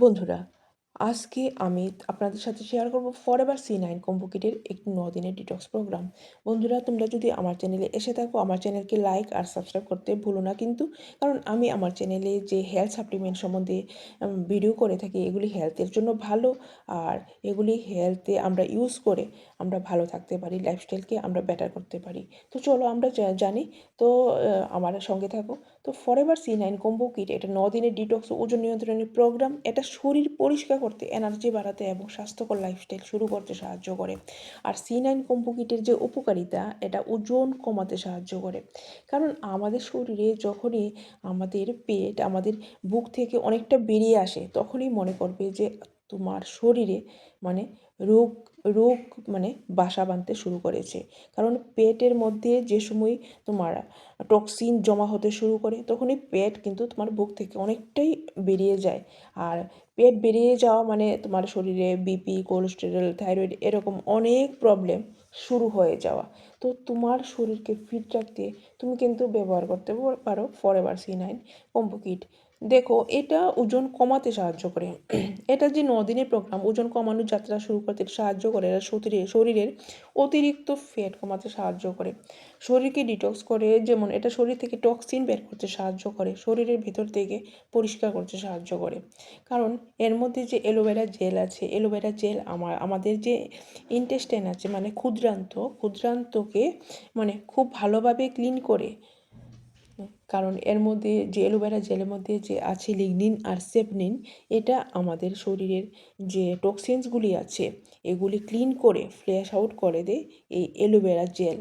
বন্ধুরা, আজকে আমি আপনাদের সাথে শেয়ার করব ফরএভার C9 কম্বো কিটের একটি 9 দিনের ডিটক্স প্রোগ্রাম। বন্ধুরা, তোমরা যদি আমার চ্যানেলে এসে থাকো, আমার চ্যানেলকে লাইক আর সাবস্ক্রাইব করতে ভুলো না কিন্তু। কারণ আমি আমার চ্যানেলে যে হেলথ সাপ্লিমেন্ট সম্বন্ধে ভিডিও করে থাকি, এগুলি হেলথের জন্য ভালো। আর এগুলি হেলথে আমরা ইউজ করে আমরা ভালো থাকতে পারি, লাইফস্টাইলকে আমরা বেটার করতে পারি। তো চলো আমরা জানি। তো আমার সঙ্গে থাকো। তো ফরএভার C9 কম্বো কিট এটা 9 দিনের ডিটক্স ওজন নিয়ন্ত্রণের প্রোগ্রাম। এটা শরীর পরিষ্কার করতে, এনার্জি বাড়াতে এবং স্বাস্থ্যকর লাইফস্টাইল শুরু করতে সাহায্য করে। আর C9 কম্বো কিটের যে উপকারিতা, এটা ওজন কমাতে সাহায্য করে। কারণ আমাদের শরীরে যখনই আমাদের পেট আমাদের বুক থেকে অনেকটা বেরিয়ে আসে, তখনই মনে করবে যে তোমার শরীরে মানে রোগ রোগ মানে বাসা বাঁধতে শুরু করেছে। কারণ পেটের মধ্যে যে সময় তোমার টক্সিন জমা হতে শুরু করে, তখনই পেট কিন্তু তোমার বুক থেকে অনেকটাই বেরিয়ে যায়। আর পেট বেরিয়ে যাওয়া মানে তোমার শরীরে বিপি, কোলেস্টেরল, থাইরয়েড এরকম অনেক প্রবলেম শুরু হয়ে যাওয়া। তো তোমার শরীরকে ফিট রাখতে তুমি কিন্তু ব্যবহার করতে পারো ফরএভার C9 কম্বো কিট। দেখো, এটা ওজন কমাতে সাহায্য করে। এটা যে 9 দিনের প্রোগ্রাম, ওজন কমানোর যাত্রা শুরু করতে সাহায্য করে। এরা শরীরের অতিরিক্ত ফ্যাট কমাতে সাহায্য করে, শরীরকে ডিটক্স করে। যেমন এটা শরীর থেকে টক্সিন বের করতে সাহায্য করে, শরীরের ভেতর থেকে পরিষ্কার করতে সাহায্য করে। কারণ এর মধ্যে যে অ্যালোভেরা জেল আছে, অ্যালোভেরা জেল আমাদের যে ইন্টেস্টাইন আছে মানে ক্ষুদ্রান্তকে মানে খুব ভালোভাবে ক্লিন করে। কারণ এর মধ্যে যে অ্যালোভেরা জেলের মধ্যে যে আছে লিগনিন আর সেপনিন, এটা আমাদের শরীরের যে টক্সিনসগুলি আছে এগুলি ক্লিন করে ফ্ল্যাশ আউট করে দেয় এই অ্যালোভেরা জেল।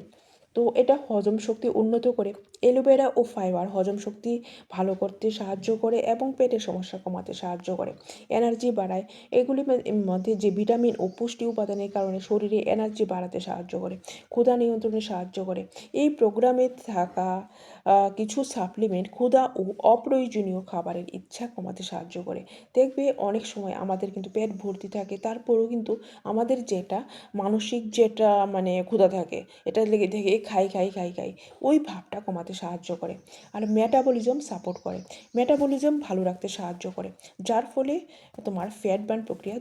তো এটা হজম শক্তি উন্নত করে। অ্যালোভেরা ও ফাইবার হজম শক্তি ভালো করতে সাহায্য করে এবং পেটের সমস্যা কমাতে সাহায্য করে, এনার্জি বাড়ায়। এগুলির মধ্যে যে ভিটামিন ও পুষ্টি উপাদানের কারণে শরীরে এনার্জি বাড়াতে সাহায্য করে, ক্ষুধা নিয়ন্ত্রণে সাহায্য করে। এই প্রোগ্রামে থাকা কিছু সাপ্লিমেন্ট ক্ষুধা ও অপ্রয়োজনীয় খাবারের ইচ্ছা কমাতে সাহায্য করে। দেখবে অনেক সময় আমাদের কিন্তু পেট ভর্তি থাকে, তারপরেও কিন্তু আমাদের যেটা মানসিক যেটা মানে ক্ষুধা থাকে, এটা লেগে থেকে খাই খাই খাই খাই, ওই ভাবটা কমাতে সাহায্য করে। আর মেটাবলিজম সাপোর্ট করে, মেটাবলিজম ভালো রাখতে সাহায্য করে, যার ফলে তোমার ফ্যাট বার্ন প্রক্রিয়া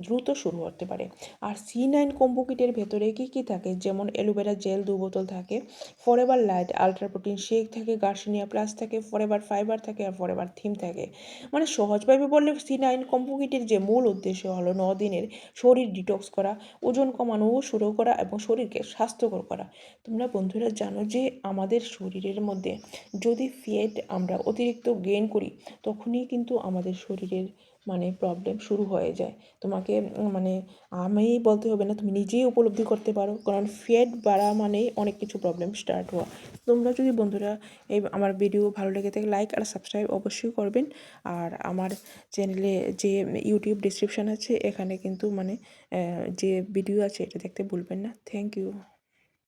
দ্রুত শুরু হতে পারে। আর C9 কম্বো কিটের ভেতরে কী থাকে, যেমন অ্যালোভেরা জেল 2 বোতল থাকে, forever light ultra protein shake থাকে, গার্সিনিয়া প্লাস থাকে, ফরএভার ফাইবার থাকে, আর ফরএভার থিম থাকে। মানে সহজভাবে বললে C9 কম্বো কিটের যে মূল উদ্দেশ্য হলো 9 দিনের শরীর ডিটক্স করা, ওজন কমানো ও শুরু করা এবং শরীরকে স্বাস্থ্যকর করা। তোমরা বন্ধুরা জানো যে আমাদের শরীরের মধ্যে যদি ফ্যাট আমরা অতিরিক্ত গেইন করি, তখনই কিন্তু আমাদের শরীরের মানে প্রবলেম শুরু হয়ে যায়। তোমাকে মানে আমি বলতে হবে না, তুমি নিজেই উপলব্ধি করতে পারো। কারণ ফ্যাট বাড়া মানেই অনেক কিছু প্রবলেম স্টার্ট হওয়া। তোমরা যদি বন্ধুরা এই আমার ভিডিও ভালো লেগে থাকে, লাইক আর সাবস্ক্রাইব অবশ্যই করবেন। আর আমার চ্যানেলে যে ইউটিউব ডিসক্রিপশান আছে, এখানে কিন্তু মানে যে ভিডিও আছে এটা দেখতে ভুলবেন না। Thank you.